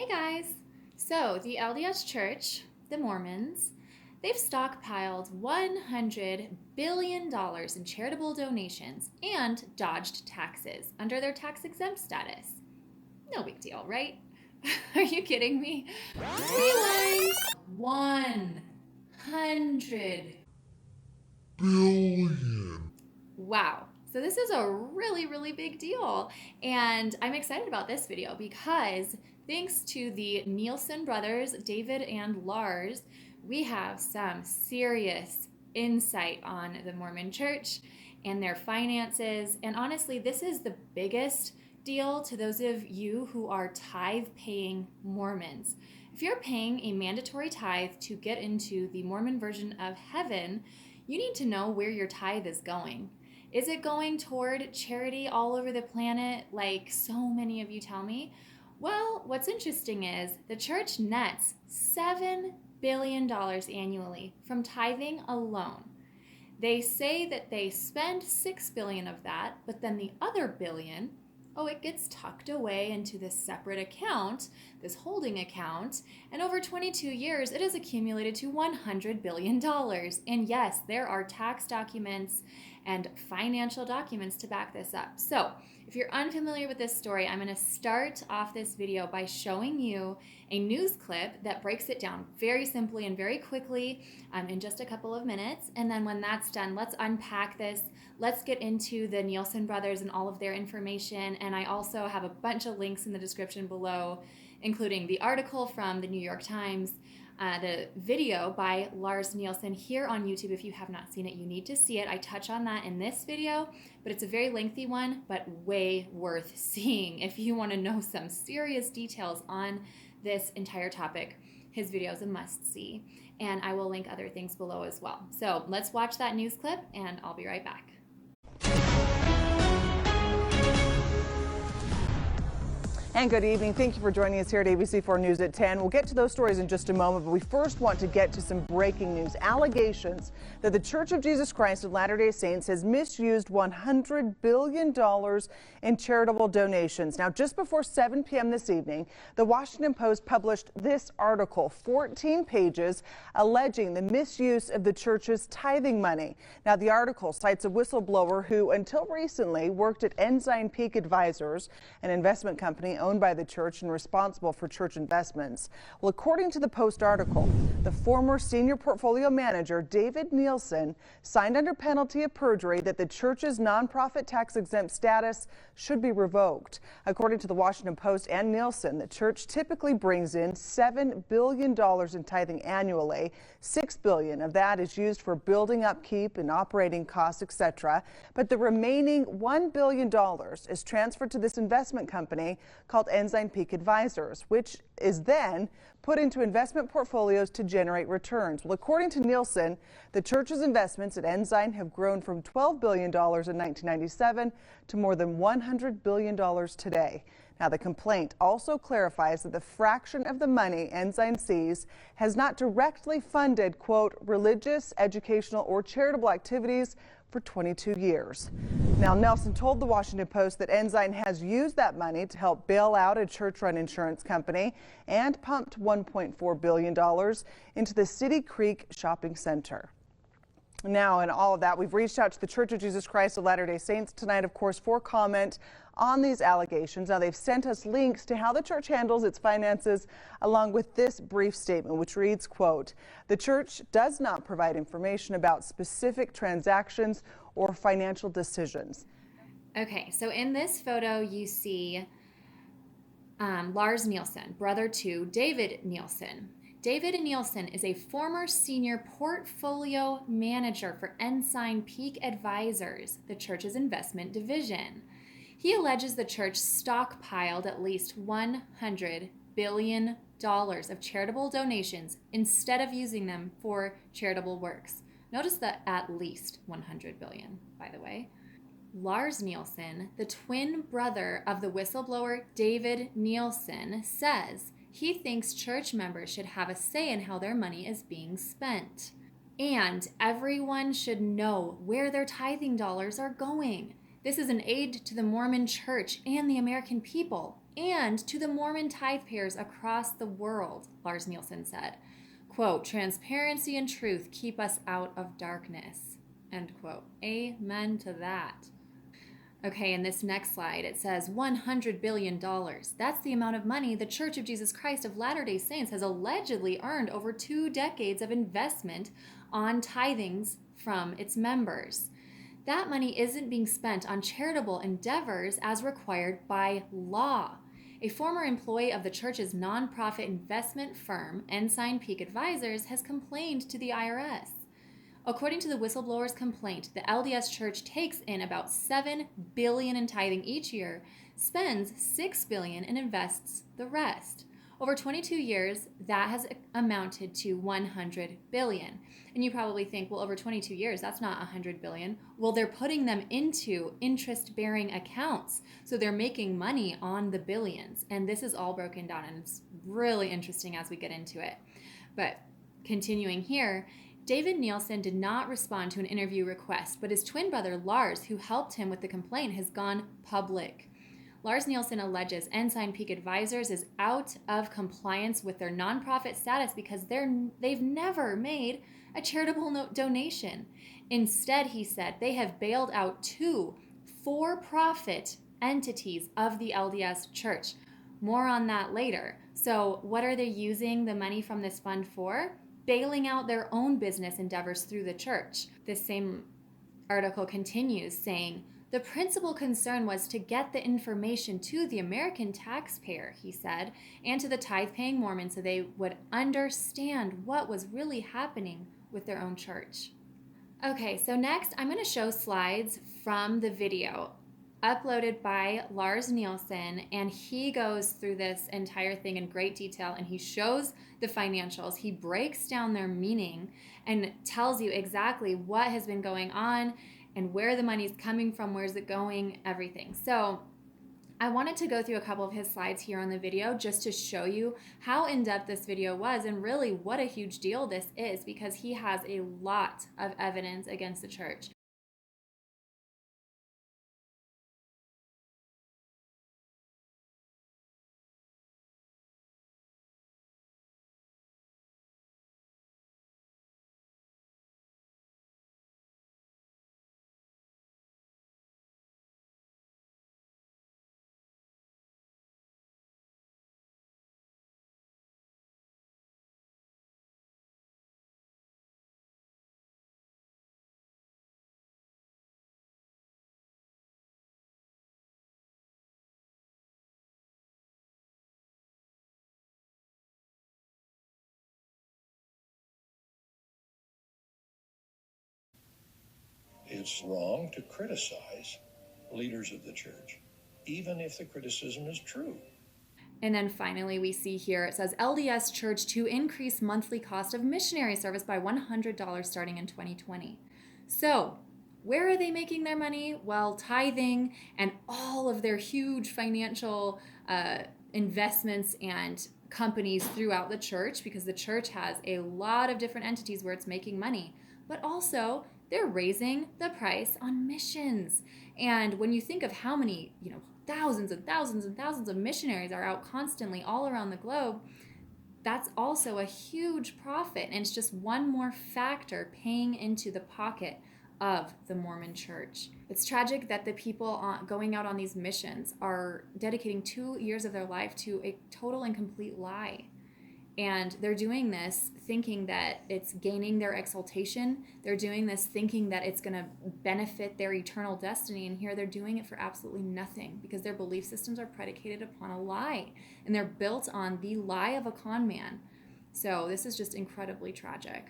Hey guys! So, the LDS Church, the Mormons, they've stockpiled $100 billion in charitable donations and dodged taxes under their tax exempt status. No big deal, right? Are you kidding me? Rewind! 100 billion. Wow. So this is a really, really big deal. And I'm excited about this video because thanks to the Nielsen brothers, David and Lars, we have some serious insight on the Mormon Church and their finances. And honestly, this is the biggest deal to those of you who are tithe-paying Mormons. If you're paying a mandatory tithe to get into the Mormon version of heaven, you need to know where your tithe is going. Is it going toward charity all over the planet like so many of you tell me? Well, what's interesting is the church nets $7 billion annually from tithing alone. They say that they spend $6 billion of that, but then the other billion, it gets tucked away into this separate account, this holding account, and over 22 years, it has accumulated to $100 billion. And yes, there are tax documents and financial documents to back this up. So if you're unfamiliar with this story, I'm going to start off this video by showing you a news clip that breaks it down very simply and very quickly in just a couple of minutes. And then when that's done, let's unpack this. Let's get into the Nielsen brothers and all of their information. And I also have a bunch of links in the description below, including the article from the New York Times, the video by Lars Nielsen here on YouTube. If you have not seen it, you need to see it. I touch on that in this video, but it's a very lengthy one, but way worth seeing if you want to know some serious details on this entire topic. His video is a must-see, and I will link other things below as well. So let's watch that news clip, and I'll be right back. And good evening. Thank you for joining us here at ABC4 News at 10. We'll get to those stories in just a moment, but we first want to get to some breaking news. Allegations that the Church of Jesus Christ of Latter-day Saints has misused $100 billion in charitable donations. Now, just before 7 p.m. this evening, the Washington Post published this article, 14 pages, alleging the misuse of the church's tithing money. Now, the article cites a whistleblower who, until recently, worked at Ensign Peak Advisors, an investment company owned by the church and responsible for church investments. Well, according to the Post article, the former senior portfolio manager, David Nielsen, signed under penalty of perjury that the church's nonprofit tax-exempt status should be revoked. According to the Washington Post and Nielsen, the church typically brings in $7 billion in tithing annually. $6 billion of that is used for building upkeep and operating costs, etc. But the remaining $1 billion is transferred to this investment company called Ensign Peak Advisors, which is then put into investment portfolios to generate returns. Well, according to Nielsen, the church's investments at Ensign have grown from $12 billion in 1997 to more than $100 billion today. Now, the complaint also clarifies that the fraction of the money Ensign sees has not directly funded, quote, religious, educational, or charitable activities for 22 years. Now, Nielsen told the Washington Post that Ensign has used that money to help bail out a church-run insurance company and pumped $1.4 billion into the City Creek Shopping Center. Now, in all of that, we've reached out to the Church of Jesus Christ of Latter-day Saints tonight, of course, for comment on these allegations. Now, they've sent us links to how the church handles its finances, along with this brief statement, which reads, quote, "The church does not provide information about specific transactions or financial decisions." Okay, so in this photo, you see Lars Nielsen, brother to David Nielsen. David Nielsen is a former senior portfolio manager for Ensign Peak Advisors, the church's investment division. He alleges the church stockpiled at least $100 billion of charitable donations instead of using them for charitable works. Notice that at least $100 billion, by the way. Lars Nielsen, the twin brother of the whistleblower David Nielsen, says he thinks church members should have a say in how their money is being spent. And everyone should know where their tithing dollars are going. This is an aid to the Mormon Church and the American people. and to the Mormon tithe payers across the world, Lars Nielsen said. Quote, transparency and truth keep us out of darkness. End quote. Amen to that. Okay, in this next slide, it says $100 billion. That's the amount of money the Church of Jesus Christ of Latter-day Saints has allegedly earned over 2 decades of investment on tithings from its members. That money isn't being spent on charitable endeavors as required by law. A former employee of the church's nonprofit investment firm, Ensign Peak Advisors, has complained to the IRS. According to the whistleblower's complaint, the LDS Church takes in about $7 billion in tithing each year, spends $6 billion, and invests the rest. Over 22 years, that has amounted to $100 billion. And you probably think, well, over 22 years, that's not $100 billion. Well, they're putting them into interest-bearing accounts. So they're making money on the billions. And this is all broken down, and it's really interesting as we get into it. But continuing here, David Nielsen did not respond to an interview request, but his twin brother Lars, who helped him with the complaint, has gone public. Lars Nielsen alleges Ensign Peak Advisors is out of compliance with their nonprofit status because they've never made a charitable donation. Instead, he said, they have bailed out 2 for-profit entities of the LDS Church. More on that later. So what are they using the money from this fund for? Bailing out their own business endeavors through the church. This same article continues saying, the principal concern was to get the information to the American taxpayer, he said, and to the tithe-paying Mormons so they would understand what was really happening with their own church. Okay, so next I'm going to show slides from the video uploaded by Lars Nielsen, and he goes through this entire thing in great detail, and he shows the financials. He breaks down their meaning and tells you exactly what has been going on and where the money's coming from, where's it going, everything. So I wanted to go through a couple of his slides here on the video just to show you how in-depth this video was and really what a huge deal this is, because he has a lot of evidence against the church. It's wrong to criticize leaders of the church, even if the criticism is true. And then finally, we see here, it says LDS Church to increase monthly cost of missionary service by $100 starting in 2020. So where are they making their money? Well, tithing and all of their huge financial investments and companies throughout the church, because the church has a lot of different entities where it's making money. But also, they're raising the price on missions. And when you think of how many, thousands and thousands and thousands of missionaries are out constantly all around the globe, that's also a huge profit. And it's just one more factor paying into the pocket of the Mormon Church. It's tragic that the people going out on these missions are dedicating 2 years of their life to a total and complete lie. And they're doing this thinking that it's gaining their exaltation. They're doing this thinking that it's going to benefit their eternal destiny. And here they're doing it for absolutely nothing, because their belief systems are predicated upon a lie. And they're built on the lie of a con man. So this is just incredibly tragic.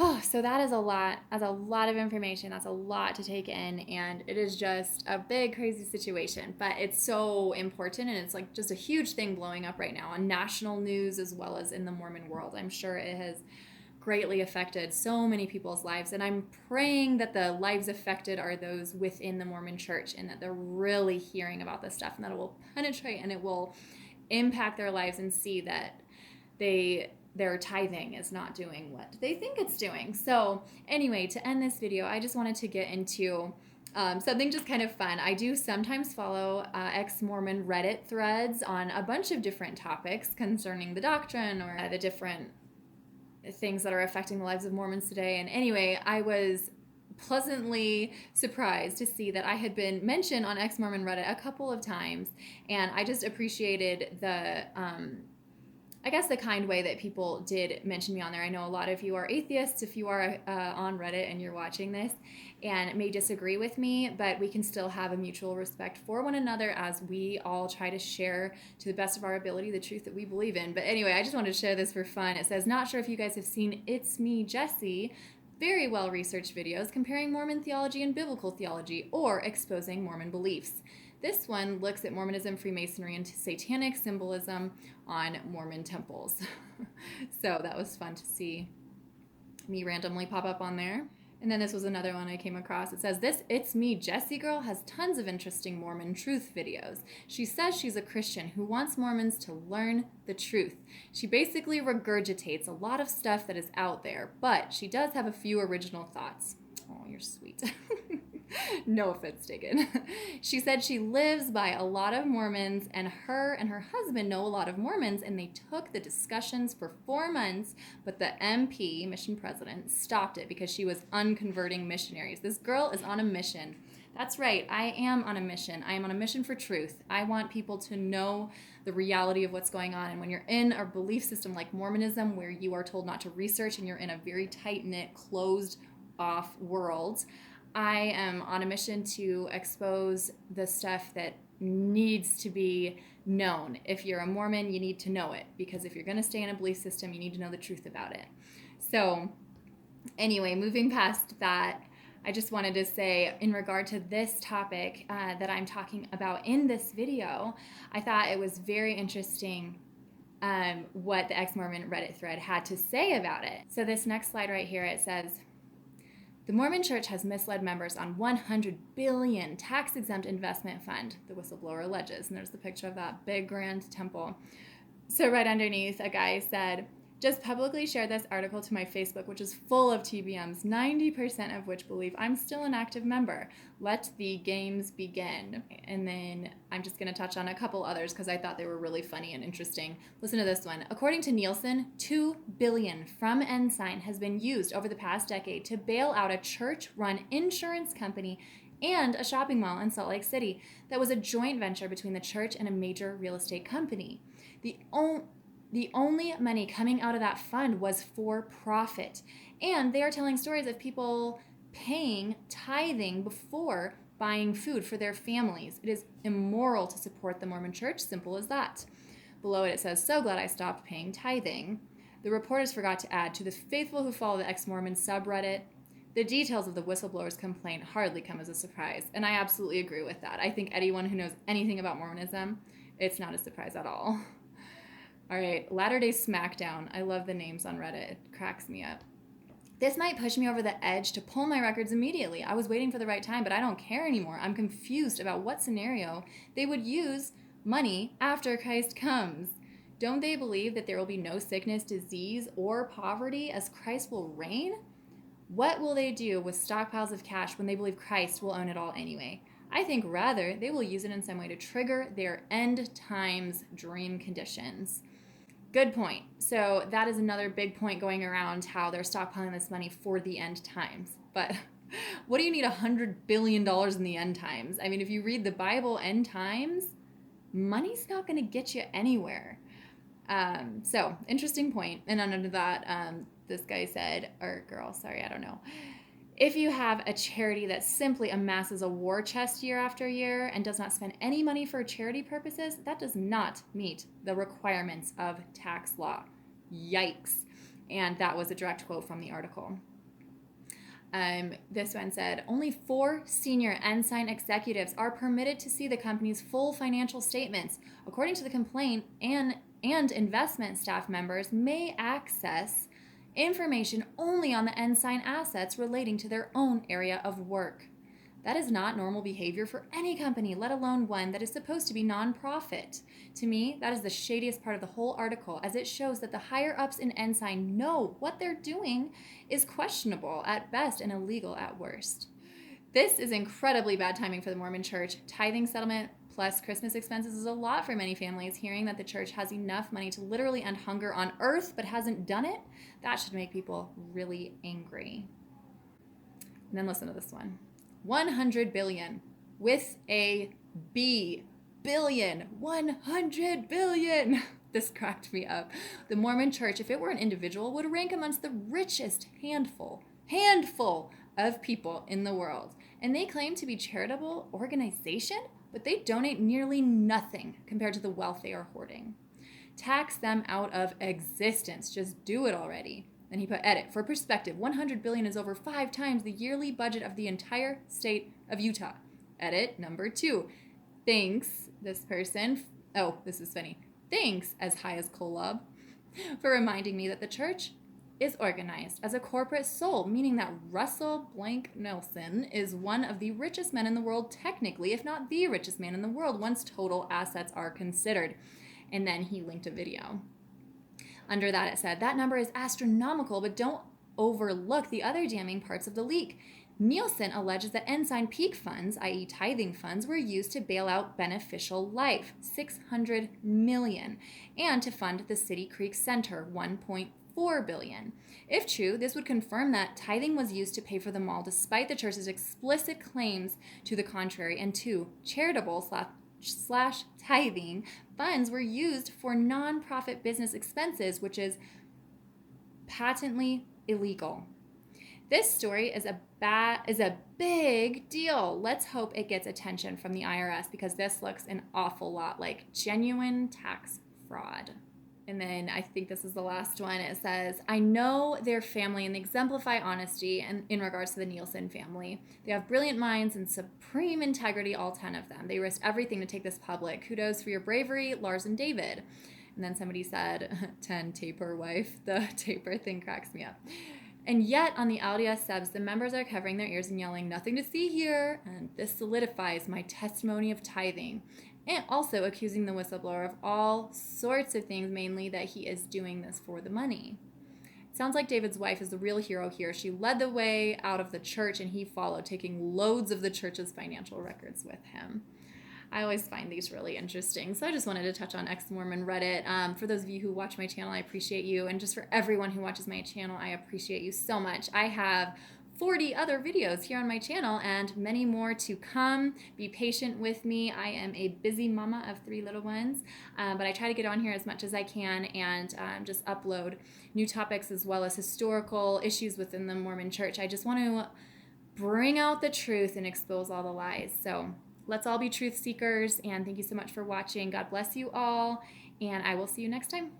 Oh, so that is a lot. That's a lot of information. That's a lot to take in, and it is just a big, crazy situation. But it's so important, and it's like just a huge thing blowing up right now on national news as well as in the Mormon world. I'm sure it has greatly affected so many people's lives, and I'm praying that the lives affected are those within the Mormon Church, and that they're really hearing about this stuff, and that it will penetrate and it will impact their lives and see that their tithing is not doing what they think it's doing. So anyway, to end this video, I just wanted to get into Something just kind of fun. I do sometimes follow ex-Mormon Reddit threads on a bunch of different topics concerning the doctrine or the different things that are affecting the lives of Mormons today. And anyway, I was pleasantly surprised to see that I had been mentioned on ex-Mormon Reddit a couple of times, and I just appreciated the I guess the kind way that people did mention me on there. I know a lot of you are atheists if you are on Reddit and you're watching this and may disagree with me, but we can still have a mutual respect for one another as we all try to share to the best of our ability the truth that we believe in. But anyway, I just wanted to share this for fun. It says, not sure if you guys have seen It's Me, Jesse, very well-researched videos comparing Mormon theology and biblical theology or exposing Mormon beliefs. This one looks at Mormonism, Freemasonry, and satanic symbolism on Mormon temples. So that was fun to see me randomly pop up on there. And then this was another one I came across. It says, this It's Me Jessie girl has tons of interesting Mormon truth videos. She says she's a Christian who wants Mormons to learn the truth. She basically regurgitates a lot of stuff that is out there, but she does have a few original thoughts. Oh, you're sweet. No offense taken. She said she lives by a lot of Mormons, and her husband know a lot of Mormons, and they took the discussions for 4 months, but the MP, mission president, stopped it because she was unconverting missionaries. This girl is on a mission. That's right, I am on a mission. I am on a mission for truth. I want people to know the reality of what's going on, and when you're in a belief system like Mormonism, where you are told not to research and you're in a very tight-knit, closed-off world, I am on a mission to expose the stuff that needs to be known. If you're a Mormon, you need to know it, because if you're going to stay in a belief system, you need to know the truth about it. So anyway, moving past that, I just wanted to say, in regard to this topic that I'm talking about in this video, I thought it was very interesting what the ex-Mormon Reddit thread had to say about it. So this next slide right here, it says, the Mormon Church has misled members on $100 billion tax-exempt investment fund, the whistleblower alleges. And there's the picture of that big grand temple. So right underneath, a guy said, just publicly share this article to my Facebook, which is full of TBMs, 90% of which believe I'm still an active member. Let the games begin. And then I'm just going to touch on a couple others because I thought they were really funny and interesting. Listen to this one. According to Nielsen, $2 billion from Ensign has been used over the past decade to bail out a church-run insurance company and a shopping mall in Salt Lake City that was a joint venture between the church and a major real estate company. The only money coming out of that fund was for profit. And they are telling stories of people paying tithing before buying food for their families. It is immoral to support the Mormon Church, simple as that. Below it, it says, so glad I stopped paying tithing. The reporters forgot to add, to the faithful who follow the ex-Mormon subreddit, the details of the whistleblower's complaint hardly come as a surprise. And I absolutely agree with that. I think anyone who knows anything about Mormonism, it's not a surprise at all. All right, Latter-day Smackdown. I love the names on Reddit. It cracks me up. This might push me over the edge to pull my records immediately. I was waiting for the right time, but I don't care anymore. I'm confused about what scenario they would use money after Christ comes. Don't they believe that there will be no sickness, disease, or poverty as Christ will reign? What will they do with stockpiles of cash when they believe Christ will own it all anyway? I think rather they will use it in some way to trigger their end times dream conditions. Good point. So that is another big point going around, how they're stockpiling this money for the end times. But what do you need $100 billion in the end times? I mean, if you read the Bible, end times, money's not going to get you anywhere. So interesting point. And under that, this guy said, or girl, sorry, I don't know. If you have a charity that simply amasses a war chest year after year and does not spend any money for charity purposes, that does not meet the requirements of tax law. Yikes. And that was a direct quote from the article. This one said, only 4 senior Ensign executives are permitted to see the company's full financial statements. According to the complaint, and investment staff members may access information only on the Ensign assets relating to their own area of work. That is not normal behavior for any company, let alone one that is supposed to be nonprofit. To me, that is the shadiest part of the whole article, as it shows that the higher-ups in Ensign know what they're doing is questionable at best and illegal at worst. This is incredibly bad timing for the Mormon Church. Tithing settlement plus Christmas expenses is a lot for many families. Hearing that the church has enough money to literally end hunger on earth but hasn't done it, that should make people really angry. And then listen to this one. 100 billion with a B. Billion. 100 billion. This cracked me up. The Mormon Church, if it were an individual, would rank amongst the richest handful of people in the world. And they claim to be a charitable organization, but they donate nearly nothing compared to the wealth they are hoarding. Tax them out of existence. Just do it already. And he put, edit, for perspective, 100 billion is over 5 times the yearly budget of the entire state of Utah. Edit number 2. Thanks, this person, oh, this is funny. Thanks, as high as Kolob, for reminding me that the church is organized as a corporate soul, meaning that Russell Blank Nelson is one of the richest men in the world, technically, if not the richest man in the world, once total assets are considered. And then he linked a video. Under that, it said, that number is astronomical, but don't overlook the other damning parts of the leak. Nielsen alleges that Ensign Peak funds, i.e. tithing funds, were used to bail out Beneficial Life, $600 million, and to fund the City Creek Center, $1.4 billion. If true, this would confirm that tithing was used to pay for the mall despite the church's explicit claims to the contrary, and 2, charitable slash tithing funds were used for nonprofit business expenses, which is patently illegal. This story is a big deal. Let's hope it gets attention from the IRS because this looks an awful lot like genuine tax fraud. And then I think this is the last one. It says, I know their family and they exemplify honesty and in regards to the Nielsen family. They have brilliant minds and supreme integrity, all 10 of them. They risked everything to take this public. Kudos for your bravery, Lars and David. And then somebody said, 10 taper wife. The taper thing cracks me up. And yet, on the LDS subs, the members are covering their ears and yelling, nothing to see here, and this solidifies my testimony of tithing. And also accusing the whistleblower of all sorts of things, mainly that he is doing this for the money. It sounds like David's wife is the real hero here. She led the way out of the church, and he followed, taking loads of the church's financial records with him. I always find these really interesting. So I just wanted to touch on Ex-Mormon Reddit. For those of you who watch my channel, I appreciate you. And just for everyone who watches my channel, I appreciate you so much. I have 40 other videos here on my channel and many more to come. Be patient with me. I am a busy mama of 3 little ones, but I try to get on here as much as I can and just upload new topics as well as historical issues within the Mormon Church. I just want to bring out the truth and expose all the lies. So let's all be truth seekers, and thank you so much for watching. God bless you all, and I will see you next time.